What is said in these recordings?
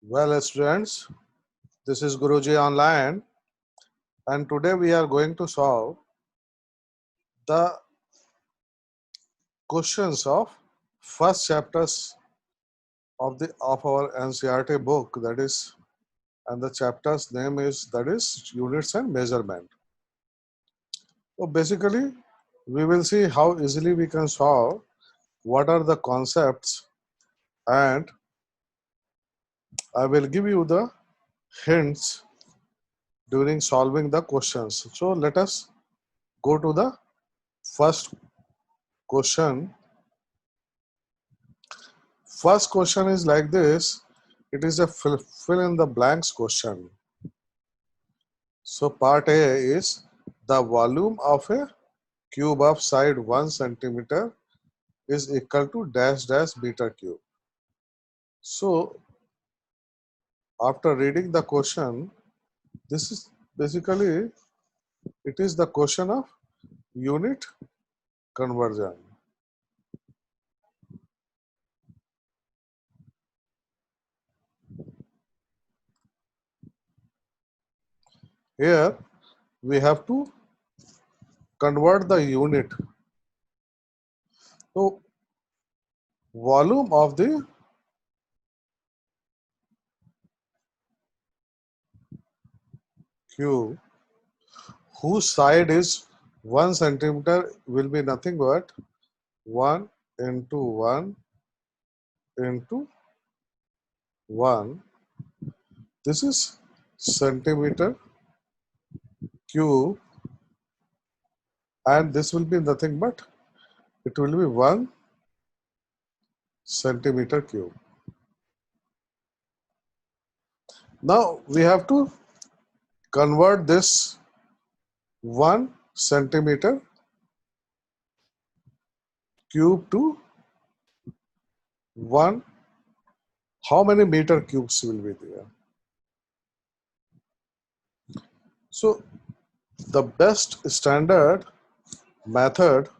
Well, students, this is Guruji Online, and today we are going to solve the questions of first chapters of our NCERT book. That is, and the chapter's name is units and measurement. So basically, we will see how easily we can solve, what are the concepts, and I will give you the hints during solving the questions. So let us go to the first question. First question is like this. It is a fill in the blanks question. So part A is the volume of a cube of side 1 centimeter is equal to dash dash meter cube. So after reading the question, this is basically, it is the question of unit conversion. Here we have to convert the unit. So volume of the cube whose side is 1 centimeter will be nothing but 1 into 1 into 1. This is centimeter cube, and this will be nothing but it will be 1 centimeter cube. Now we have to convert this 1 centimeter cube to 1. How many meter cubes will be there? So the best standard method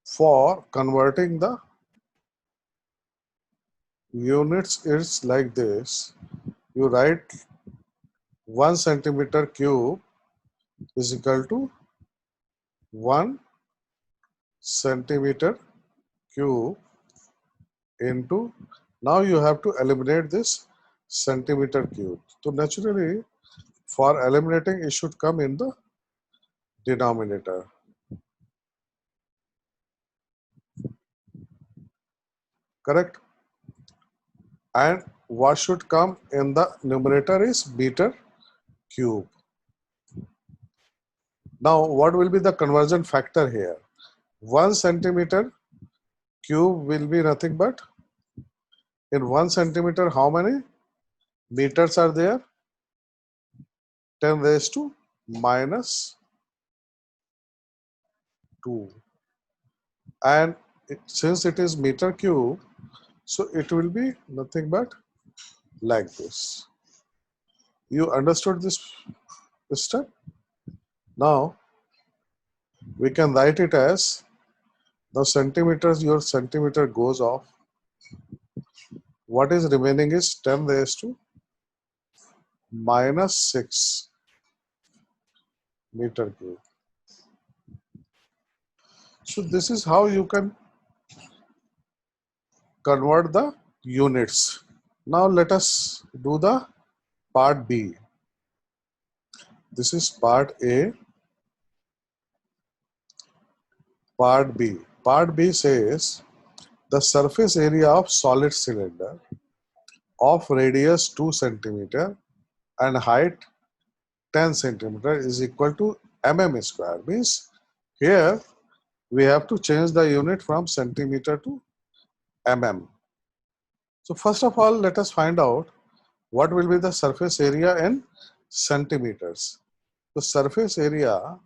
for converting the units is like this. You write 1 centimeter cube is equal to 1 centimeter cube into, now you have to eliminate this centimeter cube. So naturally, for eliminating, it should come in the denominator. Correct? And what should come in the numerator is meter cube. Now, what will be the conversion factor here? 1 centimeter cube will be nothing but, in 1 centimeter, how many meters are there? 10 raised to minus 2. And since it is meter cube, so it will be nothing but like this. You understood this step? Now we can write it as, the centimeters, your centimeter goes off. What is remaining is 10 raised to minus 6 meter cube. So this is how you can convert the units. Now let us do the part B. This is part A. Part B. Part B says the surface area of solid cylinder of radius 2 centimeter and height 10 centimeter is equal to mm square. Means here we have to change the unit from centimeter to mm. So first of all, let us find out what will be the surface area in centimeters. The surface area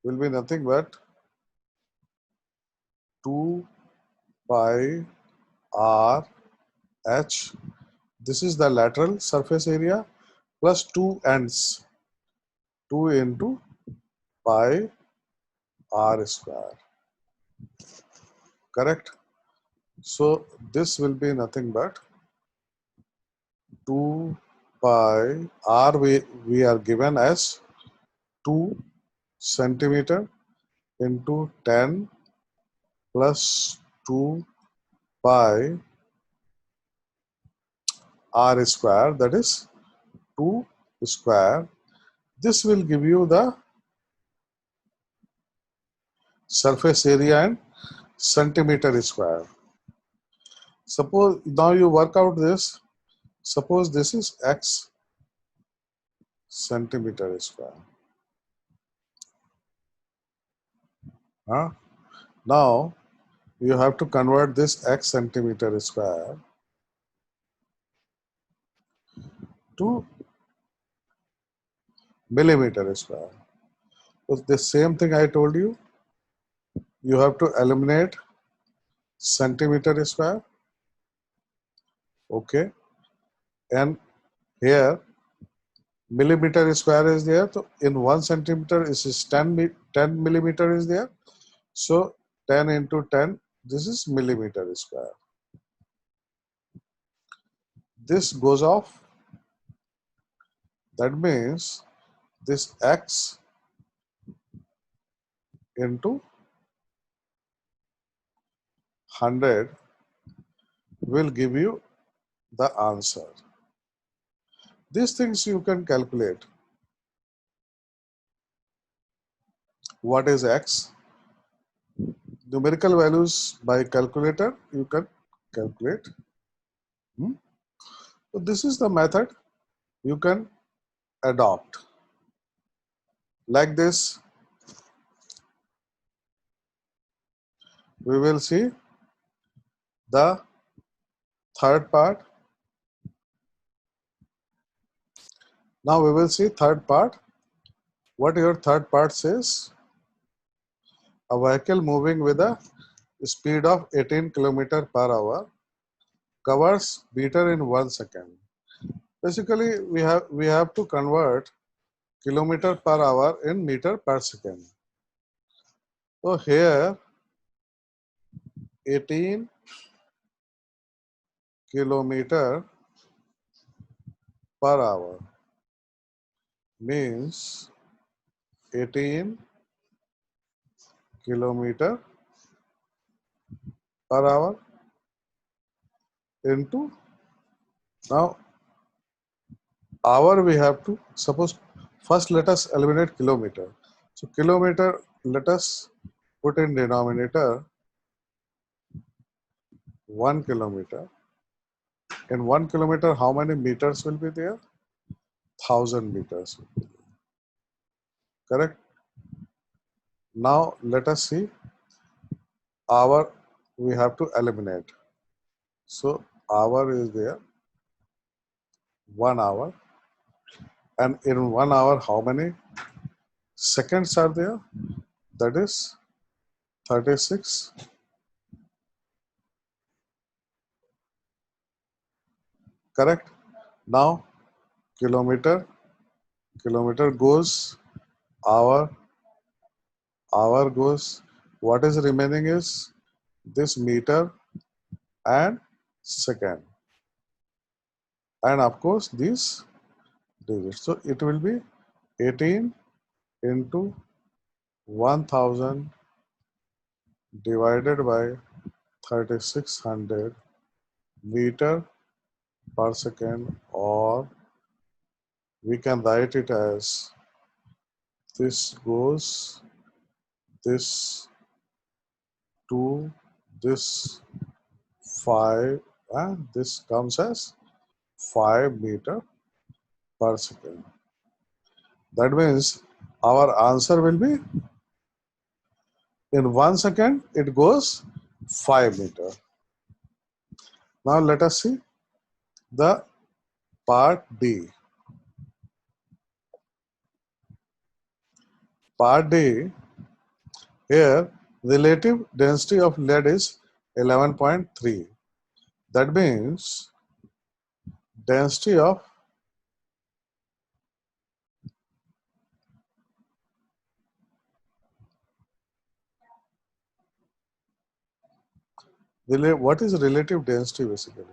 will be nothing but 2 pi r h. This is the lateral surface area plus 2 ends, 2 into pi r square. Correct? So this will be nothing but 2 pi r, we are given as 2 centimeter into 10 plus 2 pi r square, that is 2 square. This will give you the surface area in centimeter square. Suppose now you work out this. Suppose this is x centimeter square. Huh? Now you have to convert this x centimeter square to millimeter square. So the same thing I told you, you have to eliminate centimeter square. Okay. And here millimeter square is there. So in 1 centimeter is 10 millimeter is there. So 10 into 10, this is millimeter square. This goes off. That means this x into 100 will give you the answer. These things you can calculate. What is x? Numerical values by calculator you can calculate. So this is the method you can adopt. Like this, we will see the third part. Now we will see third part. What your third part says? A vehicle moving with a speed of 18 km per hour covers meter in 1 second. Basically, we have to convert kilometer per hour in meter per second. So here 18 kilometer per hour means 18 kilometer per hour into, now hour we have to, suppose first let us eliminate kilometer. So kilometer, let us put in denominator 1 kilometer. In 1 kilometer, how many meters will be there? 1000 meters. Correct? Now let us see hour we have to eliminate. So hour is there, 1 hour. And in 1 hour, how many seconds are there? That is 36. Correct? Now kilometer, kilometer goes, hour, hour goes. What is remaining is this meter and second. And of course, these digits. So it will be 18 into 1000 divided by 3600 meter per second, or we can write it as this goes this 2, this 5, and this comes as 5 meter per second. That means our answer will be in 1 second it goes 5 meter. Now let us see the part D. Part D, here relative density of lead is 11.3. That means density of What is relative density basically?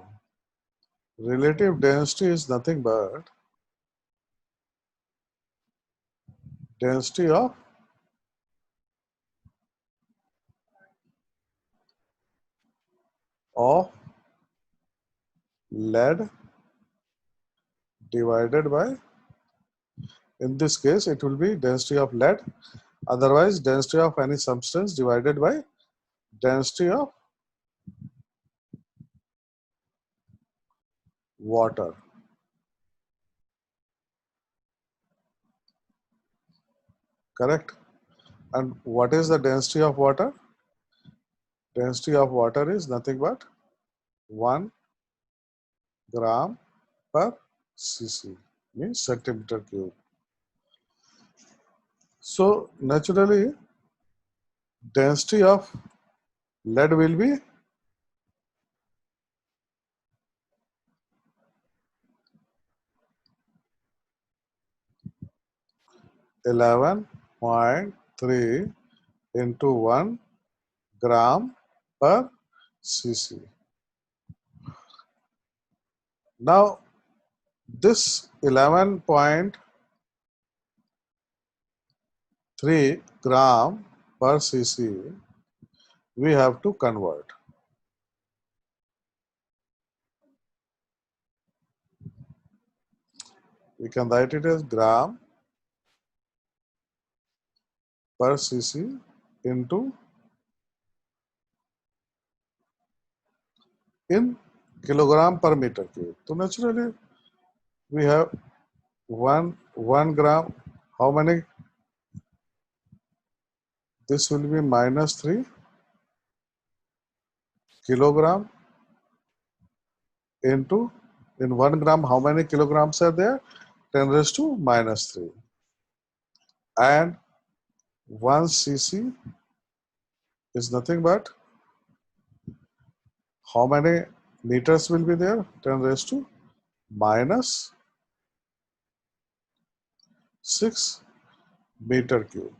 Relative density is nothing but density of lead divided by, in this case it will be density of lead, otherwise density of any substance divided by density of water. Correct? And what is the density of water? Density of water is nothing but 1 gram per cc, means centimeter cube. So naturally density of lead will be 11.3 into 1 gram per cc. Now this 11.3 gram per cc we have to convert. We can write it as gram per cc into in kilogram per meter cube. So naturally we have 1 gram. How many? This will be minus 3 kilogram into, in 1 gram how many kilograms are there? 10 raised to minus 3. And 1 cc is nothing but how many meters will be there? 10 raised to minus 6 meter cube.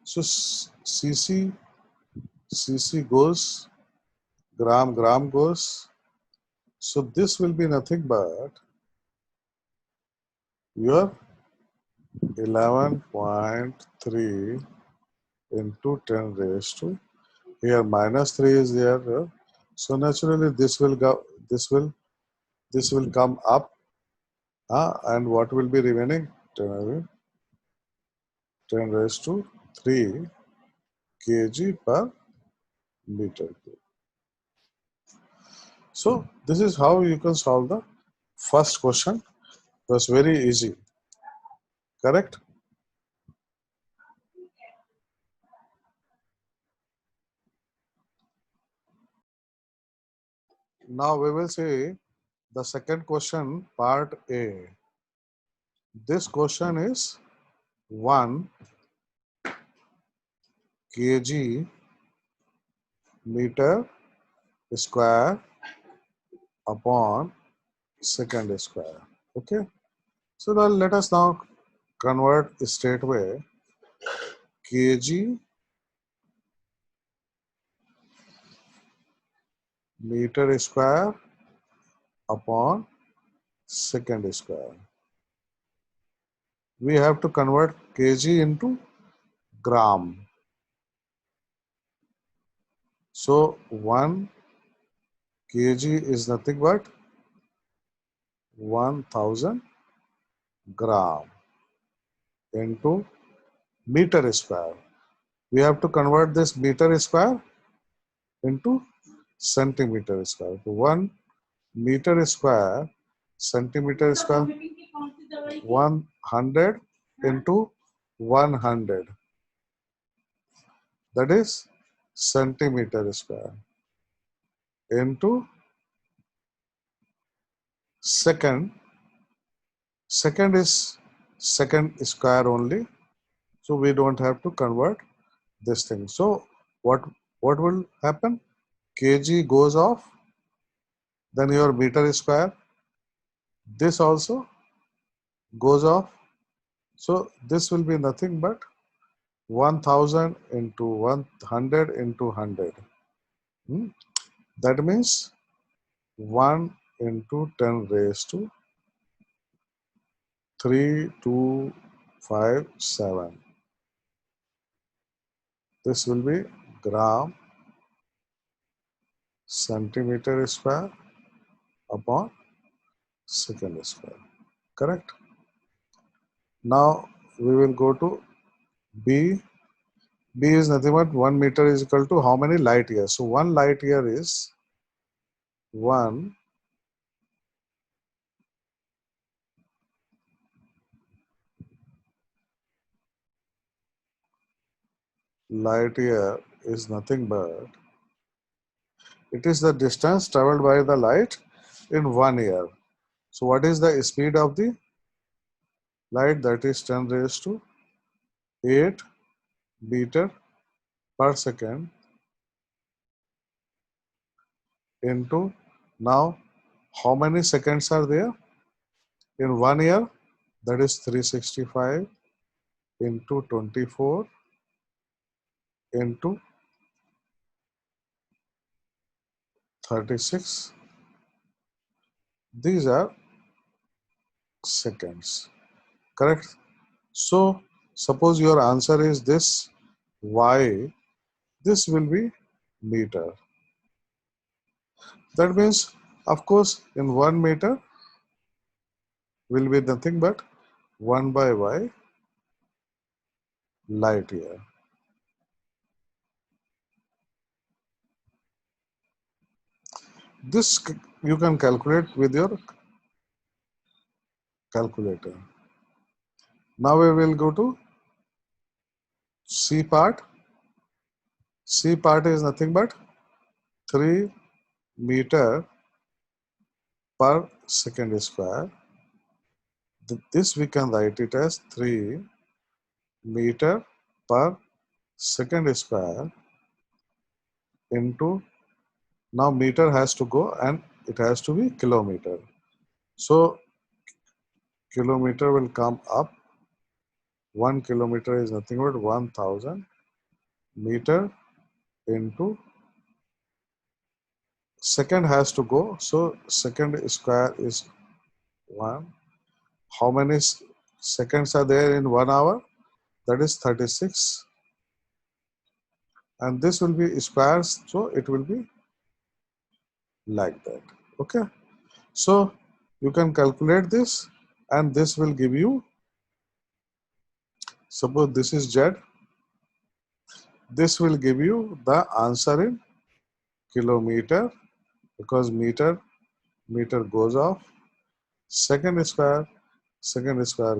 So cc goes, gram goes. So this will be nothing but your 11.3 into 10 raised to, here minus 3 is there. So naturally this will go, this will come up, and what will be remaining? 10 raised to 3 kg per meter cube. So this is how you can solve the first question. It was very easy. Correct? Now we will see the second question, part A. This question is 1 kg meter square upon second square. Okay. So now let us now convert straightway kg meter square upon second square. We have to convert kg into gram. So 1 kg is nothing but 1000 gram into meter square. We have to convert this meter square into centimeter square. So 1 meter square, centimeter square, 100 into 100. That is centimeter square into second. Second is second square only. So we don't have to convert this thing. So what will happen? Kg goes off, then your meter square. This also goes off. So this will be nothing but 1000 into 100 into 100. Hmm? That means 1 into 10 raised to 3257. This will be gram centimeter square upon second square. Correct? Now we will go to B. B is nothing but 1 meter is equal to how many light years? So 1 light year is 1 light year is nothing but it is the distance traveled by the light in 1 year. So what is the speed of the light? That is 10 raised to 8 meter per second into, now how many seconds are there in 1 year? That is 365 into 24 into 36. These are seconds. Correct? So suppose your answer is this, why this will be meter. That means, of course, in 1 meter will be nothing but 1 by y light year. This you can calculate with your calculator. Now we will go to C part. C part is nothing but 3 meter per second square. This we can write it as 3 meter per second square into, now meter has to go and it has to be kilometer. So kilometer will come up. 1 kilometer is nothing but 1000 meter into second has to go. So second square is 1. How many seconds are there in 1 hour? That is 36. And this will be squares, so it will be like that. Okay. So you can calculate this and this will give you, suppose this is Z, this will give you the answer in kilometer, because meter goes off, second square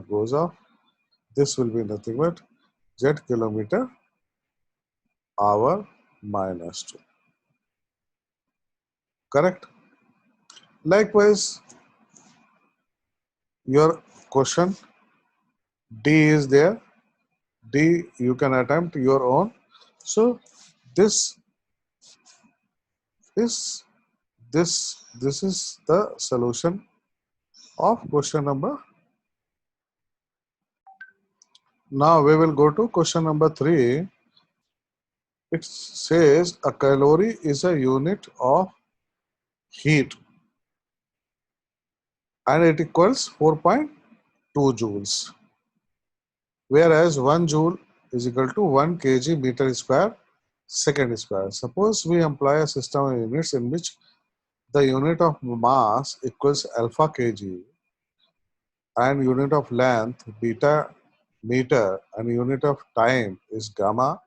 goes off. This will be nothing but Z kilometer hour minus 2. Correct? Likewise, your question D is there. D you can attempt your own. So this is this is the solution of question number. Now we will go to question number 3. It says a calorie is a unit of heat and it equals 4.2 joules. Whereas 1 joule is equal to 1 kg meter square second square. Suppose we employ a system of units in which the unit of mass equals alpha kg and unit of length beta meter and unit of time is gamma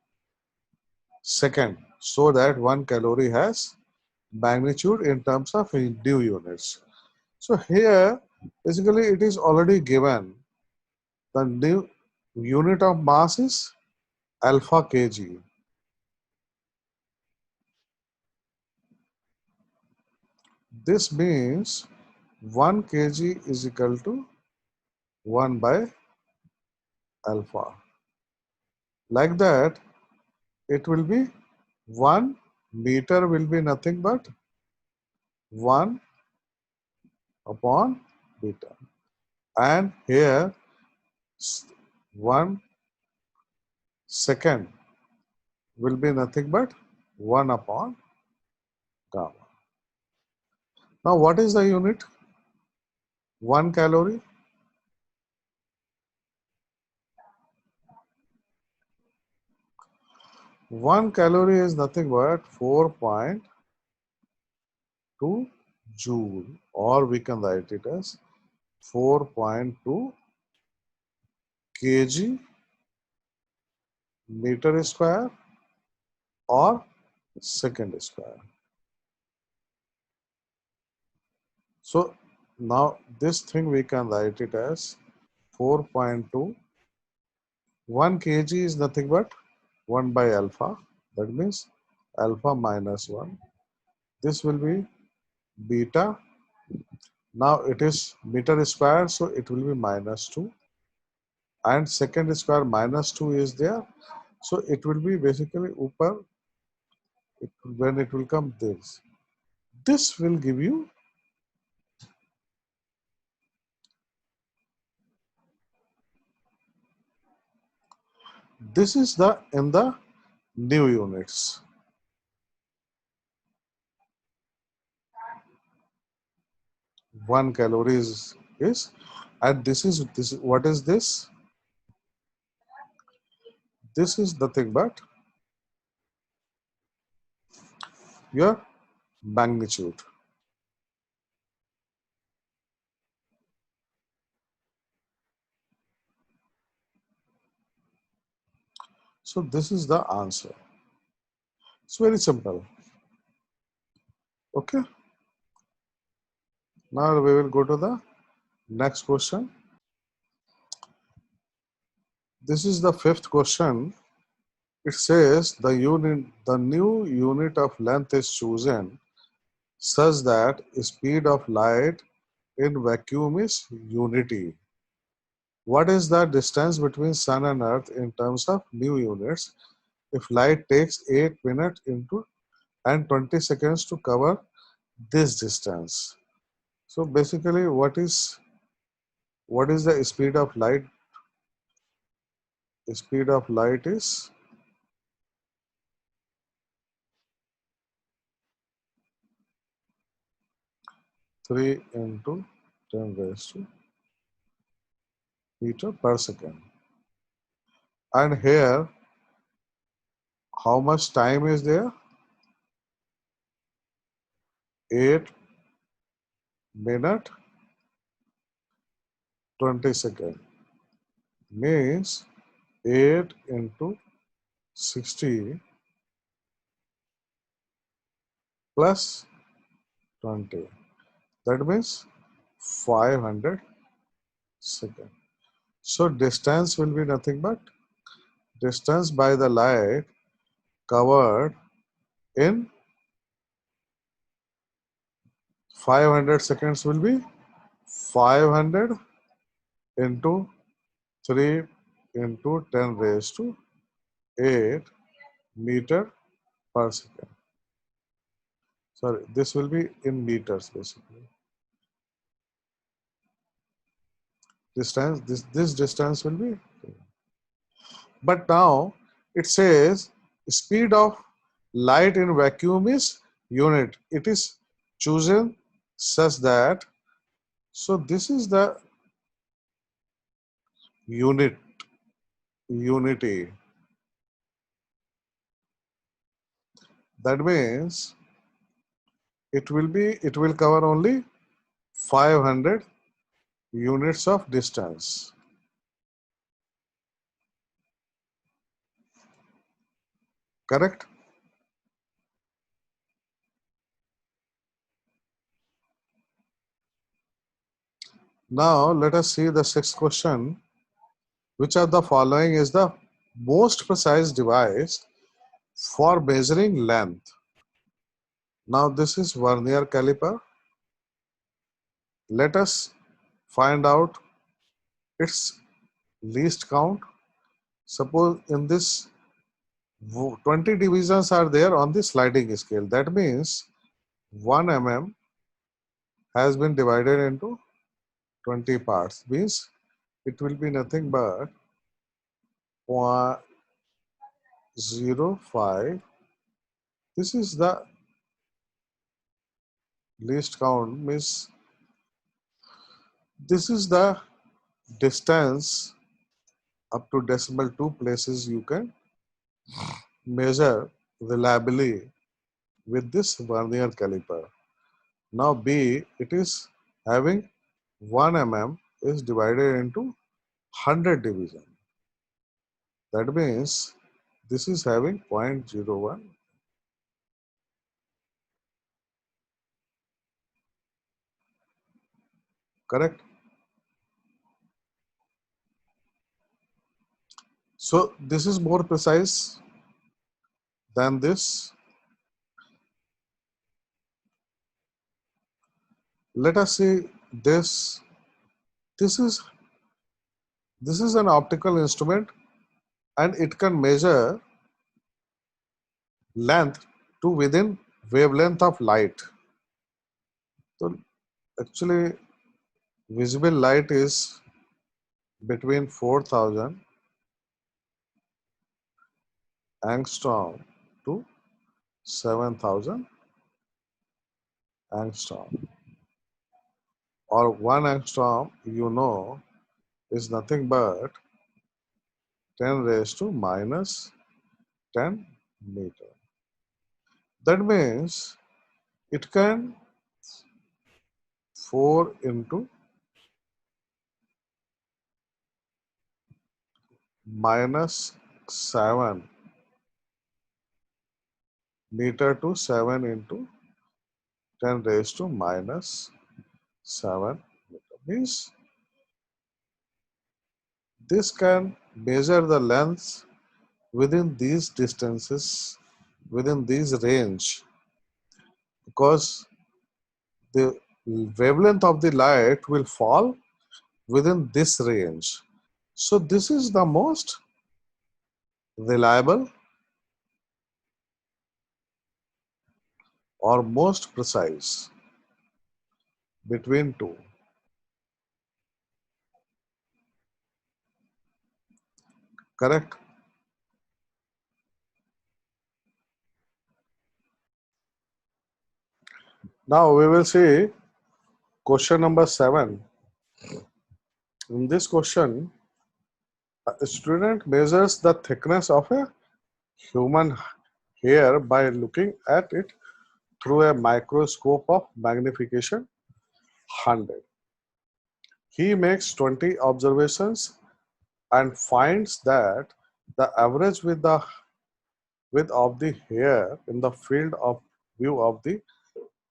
second, so that 1 calorie has magnitude in terms of due units. So here basically it is already given the new unit of mass is alpha kg. This means 1 kg is equal to 1 by alpha. Like that, it will be 1 meter will be nothing but 1 upon beta. And here 1 second will be nothing but 1 upon gamma. Now what is the unit? 1 calorie. One calorie is nothing but 4.2 joule, or we can write it as 4.2 kg meter square or second square. So now this thing we can write it as 4.2. 1 kg is nothing but 1 by alpha. That means alpha minus 1. This will be beta. Now it is meter square, so it will be minus 2. And second square minus 2 is there. So it will be basically upper, when it will come this. This will give you, this is the in the new units. One calorie is, and this is what is this? This is nothing but your magnitude. So this is the answer. It's very simple. Okay. Now we will go to the next question. This is the fifth question. It says the new unit of length is chosen such that speed of light in vacuum is unity. What is the distance between sun and earth in terms of new units if light takes 8 minutes into and 20 seconds to cover this distance? So basically what is the speed of light? The speed of light is 3 into 10 raised to meter per second. And here, how much time is there? 8 minute 20 second. Means 8 into 60 plus 20. That means 500 seconds. So distance will be nothing but distance by the light covered in 500 seconds will be 500 into 3 into 10 raised to 8 meter per second. Sorry, this will be in meters basically. Distance, this distance will be. But now it says speed of light in vacuum is unit. It is chosen such that, so this is the unit, unity. That means it will cover only 500 units of distance. Correct? Now let us see the sixth question. Which of the following is the most precise device for measuring length? Now this is vernier caliper. Let us find out its least count. Suppose in this 20 divisions are there on the sliding scale. That means 1 mm has been divided into 20 parts. Means it will be nothing but 0.05. This is the Least count means this is the distance up to decimal 2 places you can measure reliably with this vernier caliper. Now B, it is having 1 mm is divided into 100 division. That means this is having 0.01. Correct? So this is more precise than this. Let us see this. This is this is an optical instrument and it can measure length to within wavelength of light. So actually visible light is between 4000 angstrom to 7000 angstrom, or 1 angstrom you know is nothing but 10 raised to minus 10 meter. That means it can 4 into minus 7 meter to 7 into 10 raised to minus 7 meter. Means this can measure the length within these distances, within these range, because the wavelength of the light will fall within this range. So this is the most reliable or most precise between two. Correct? Now we will see question number 7. In this question, a student measures the thickness of a human hair by looking at it through a microscope of magnification 100. He makes 20 observations and finds that the average width of the hair in the field of view of the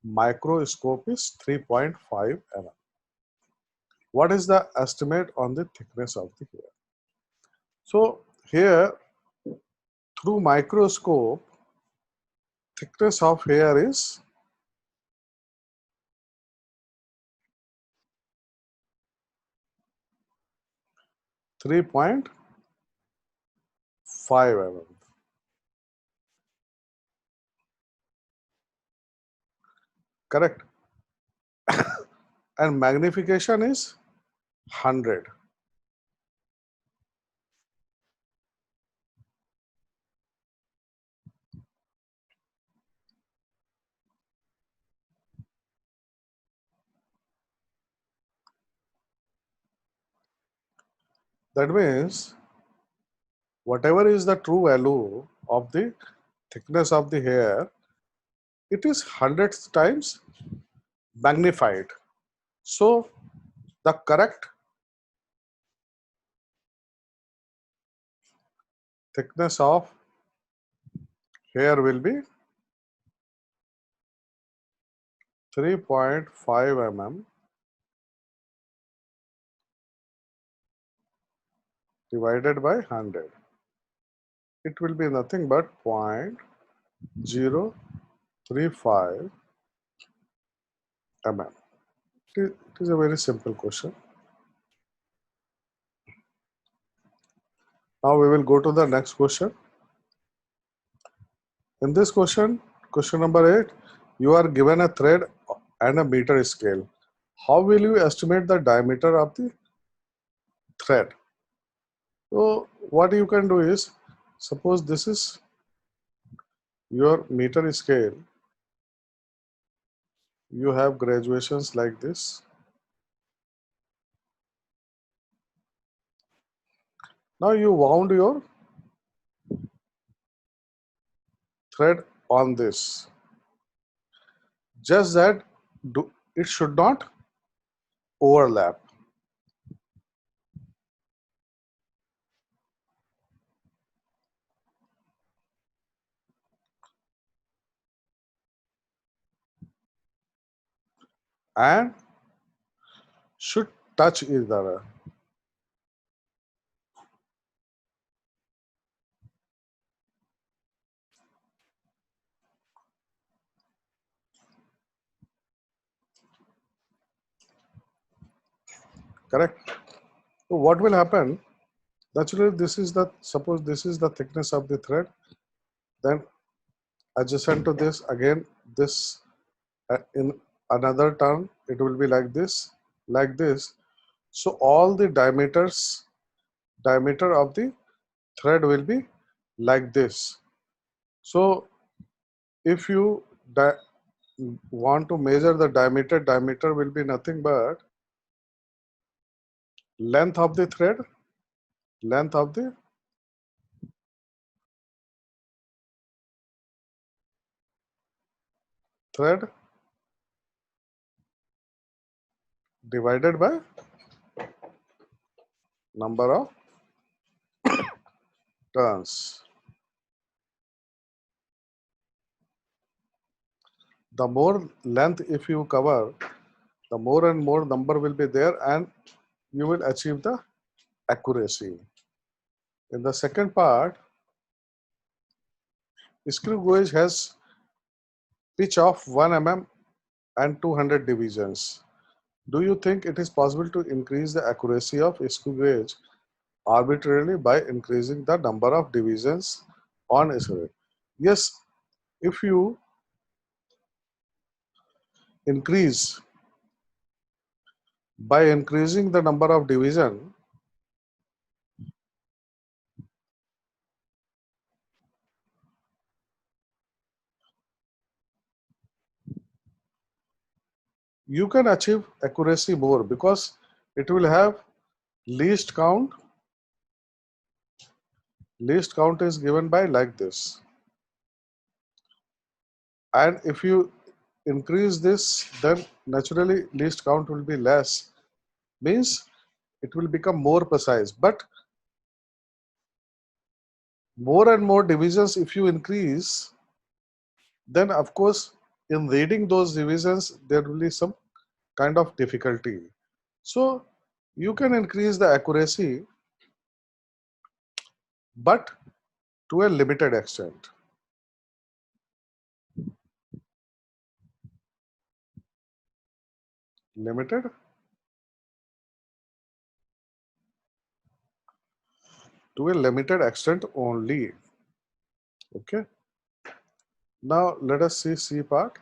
microscope is 3.5 mm. What is the estimate on the thickness of the hair? So here, through microscope, thickness of hair is 3.5 mm. Correct? And magnification is 100. That means whatever is the true value of the thickness of the hair, it is 100 times magnified. So the correct thickness of hair will be 3.5 mm divided by 100. It will be nothing but 0.035 mm. It is a very simple question. Now we will go to the next question. In this question, question number 8, you are given a thread and a meter scale. How will you estimate the diameter of the thread? So what you can do is, suppose this is your meter scale. You have graduations like this. Now you wound your thread on this. Just that it should not overlap. And should touch each other. Correct? So what will happen? Naturally, this is the, suppose this is the thickness of the thread, then adjacent to this, again this, in another turn it will be like this, like this. So all the diameter of the thread will be like this. So if you want to measure the diameter will be nothing but length of the thread, length of the thread divided by number of turns. The more length if you cover, the more and more number will be there, and you will achieve the accuracy. In the second part, screw gauge has pitch of 1 mm and 200 divisions. Do you think it is possible to increase the accuracy of screw gauge arbitrarily by increasing the number of divisions on a screw? Yes, if you increase by increasing the number of division, you can achieve accuracy more because it will have least count. Least count is given by like this, and if you increase this, then naturally least count will be less, means it will become more precise. But more and more divisions if you increase, then of course in reading those divisions there will be some kind of difficulty. So you can increase the accuracy, but to a limited extent. Limited to a limited extent only. Okay. Now let us see C part.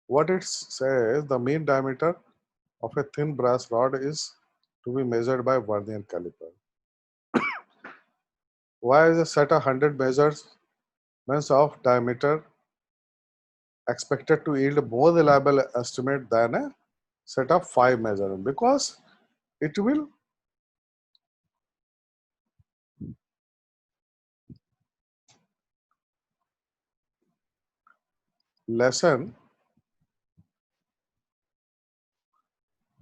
What it says, the mean diameter of a thin brass rod is to be measured by vernier caliper. Why is a set of 100 measurements of diameter expected to yield more reliable estimate than a set of 5 measurements? Because it will lessen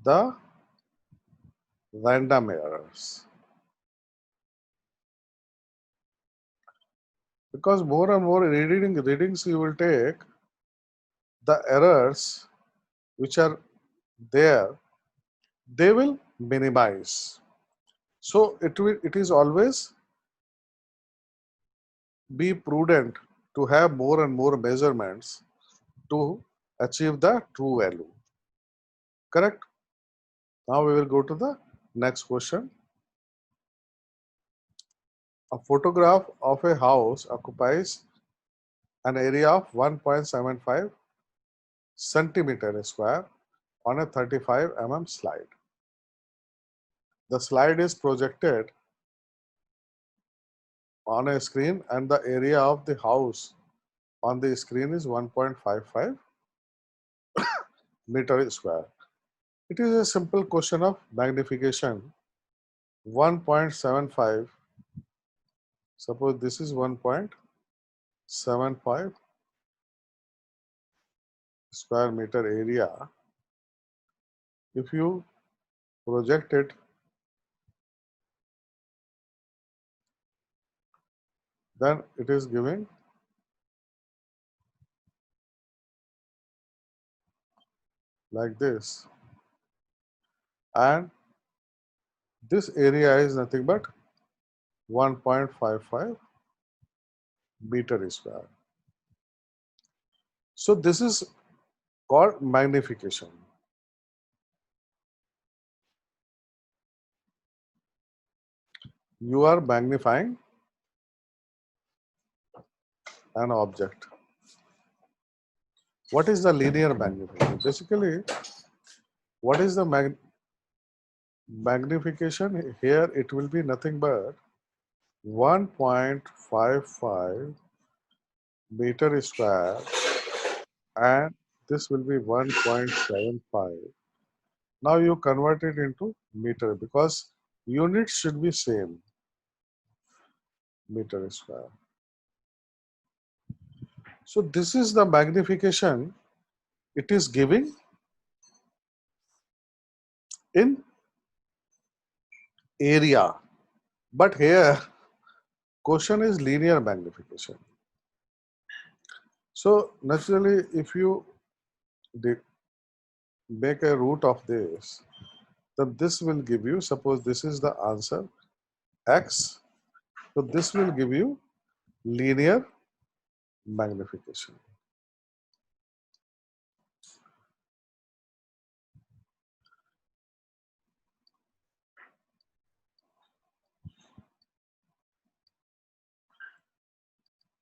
the random errors. Because more and more readings you will take, the errors which are there, they will minimize. So it is always be prudent to have more and more measurements to achieve the true value. Correct? Now we will go to the next question. A photograph of a house occupies an area of 1.75 centimeter square on a 35 mm slide. The slide is projected on a screen and the area of the house on the screen is 1.55 meter square. It is a simple question of magnification. 1.75, suppose this is 1.75 square meter area. If you project it, then it is giving like this, and this area is nothing but 1.55 meter square. So this is called magnification. You are magnifying an object. What is the linear magnification? Basically, what is the magnification? Here it will be nothing but 1.55 meter square, and this will be 1.75. Now you convert it into meter because units should be same, meter square. So this is the magnification it is giving in area. But here question is linear magnification. So naturally, if you make a root of this, then this will give you, suppose this is the answer, x. So this will give you linear magnification.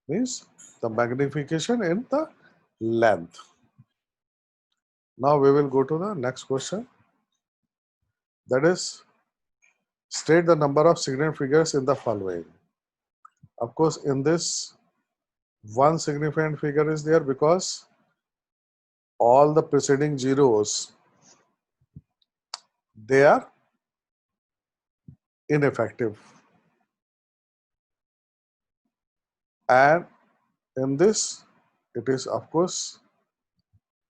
Means the magnification in the length. Now we will go to the next question. That is, state the number of significant figures in the following. Of course, in this, one significant figure is there because all the preceding zeros, they are ineffective. And in this, it is of course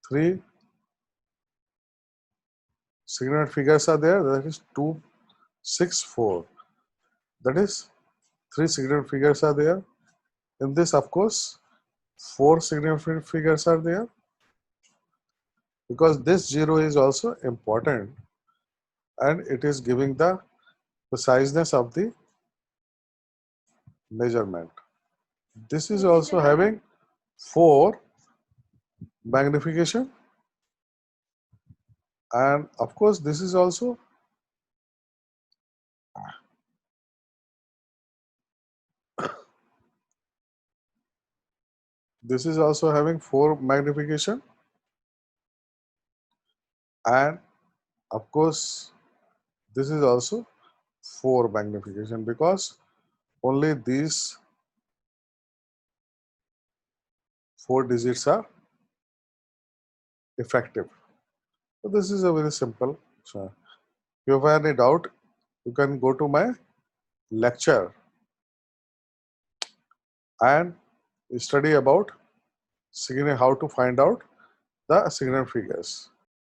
3 significant figures are there. That is 2, 6, 4. That is 3 significant figures are there. In this, of course, 4 significant figures are there, because this 0 is also important and it is giving the preciseness of the measurement. This is also having 4 magnification, and of course this is also having 4 magnification, and of course this is also 4 magnification, because only these 4 digits are effective. So this is a very simple. So if you have any doubt, you can go to my lecture and study about how to find out the significant figures.